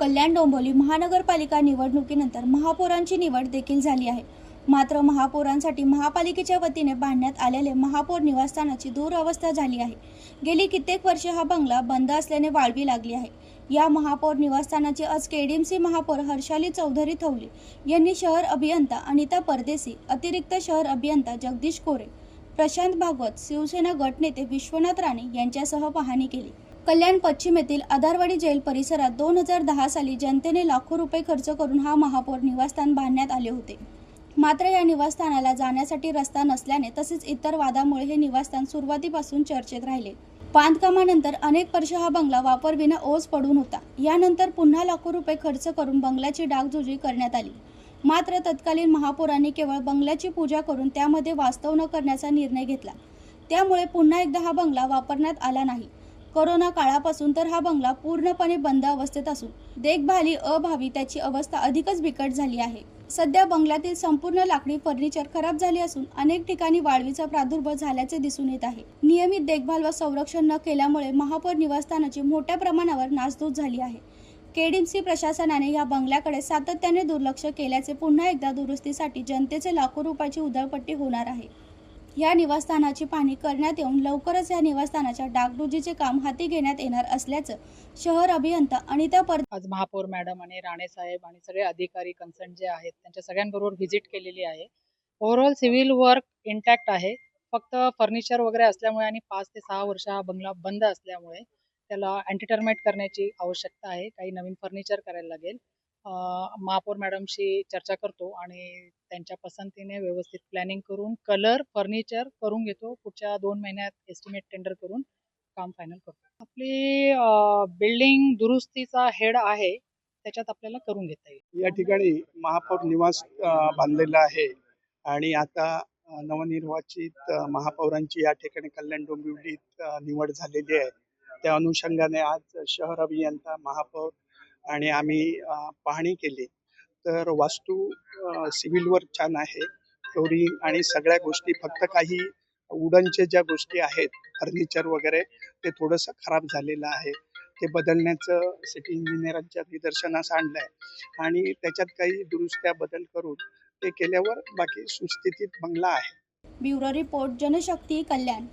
कल्याण डोंबिवली महानगरपालिका निवडणुकीनंतर महापौरांची निवड देखील झाली आहे। मात्र महापौरांसाठी महापालिकेच्या वतीने बांधण्यात आलेले महापौर निवासस्थानाची दुरवस्था झाली आहे। गेली कित्येक वर्षे हा बंगला बंद असल्याने वाळवी लागली आहे। या महापौर निवासस्थानाची आज केडीएमसी महापौर हर्षाली चौधरी थौले यांनी शहर अभियंता अनिता परदेशी, अतिरिक्त शहर अभियंता जगदीश कोरे, प्रशांत भागवत, शिवसेना गटनेते विश्वनाथ राणे यांच्यासह पाहणी केली। कल्याण पश्चिम येथील आधारवाडी जेल परिसरात 2010 साली जनतेने लाखो रुपये खर्च करून हा महापौर निवासस्थान बांधण्यात आले होते। मात्र या निवासस्थानाला जाण्यासाठी रस्ता नसल्याने तसेच इतर वादामुळे हे निवासस्थान सुरुवातीपासून चर्चेत राहिले। बांधकामानंतर अनेक वर्ष हा बंगला वापरविना ओस पडून होता। यानंतर पुन्हा लाखो रुपये खर्च करून बंगल्याची डागडुजी करण्यात आली। मात्र तत्कालीन महापौरांनी केवळ बंगल्याची पूजा करून त्यामध्ये वास्तव न करण्याचा निर्णय घेतला। त्यामुळे पुन्हा एकदा हा बंगला वापरण्यात आला नाही। कोरोना काळापासून तर हा बंगला पूर्णपणे बंद अवस्थेत असून देखभाली अभावी त्याची अवस्था अधिकच बिकट झाली आहे। सध्या बंगल्यातील संपूर्ण लाकडी फर्निचर खराब झाले असून अनेक ठिकाणी वाळवीचा प्रादुर्भाव झाल्याचे दिसून येत आहे। नियमित देखभाल व संरक्षण न केल्यामुळे महापौर निवासस्थानाची मोठ्या प्रमाणावर नासधूस झाली आहे। केडीएमसी प्रशासनाने या बंगल्याकडे सातत्याने दुर्लक्ष केल्याचे पुन्हा एकदा दुरुस्तीसाठी जनतेचे लाखो रुपयाची उधळपट्टी होणार आहे। या निवासस्थानाची पाहणी करण्यात येऊन लवकरच या निवासस्थानाच्या डागडुजीचे काम हाती घेण्यात येणार असल्याचं शहर अभियंता अनिता आज महापौर मॅडम आणि राणे साहेब आणि सगळे अधिकारी कन्सर्न जे आहेत त्यांच्या सगळ्यांबरोबर व्हिजिट केलेली आहे। ओव्हरऑल सिव्हिल वर्क इंटॅक्ट आहे। फक्त फर्निचर वगैरे असल्यामुळे आणि 5 ते 6 वर्ष हा बंगला बंद असल्यामुळे त्याला अँटी टर्माइट करण्याची आवश्यकता आहे। काही नवीन फर्निचर करायला लागेल। महापौर मॅडमशी चर्चा करतो आणि त्यांच्या पसंतीने व्यवस्थित प्लॅनिंग करून कलर फर्निचर करून घेतो। पुढच्या 2 महिन्यात एस्टिमेट टेंडर करून काम फायनल करतो। आपली बिल्डिंग दुरुस्तीचा हेड आहे, त्याच्यात आपल्याला करून घेता येईल। या ठिकाणी महापौर निवास बांधलेला आहे आणि आता नवनिर्वाचित महापौरांची या ठिकाणी कल्याण डोंबिवलीत निवड झालेली आहे। त्या अनुषंगाने आज शहर अभियंता महापौर आणि आम्ही पाहणी केली तर वास्तू सिव्हिल वर्क छान आहे, फ्लोरिंग आणि सगळ्या गोष्टी, फक्त काही वुडनचे ज्या गोष्टी आहेत फर्निचर वगैरे ते थोडंसं खराब झालेलं आहे। ते बदलण्याचं सिटी इंजिनियरांच्या निदर्शनास आणलंय आणि त्याच्यात काही दुरुस्त्या बदल करून ते केल्यावर बाकी सुस्थितीत बंगला आहे। ब्युरो रिपोर्ट, जनशक्ती, कल्याण।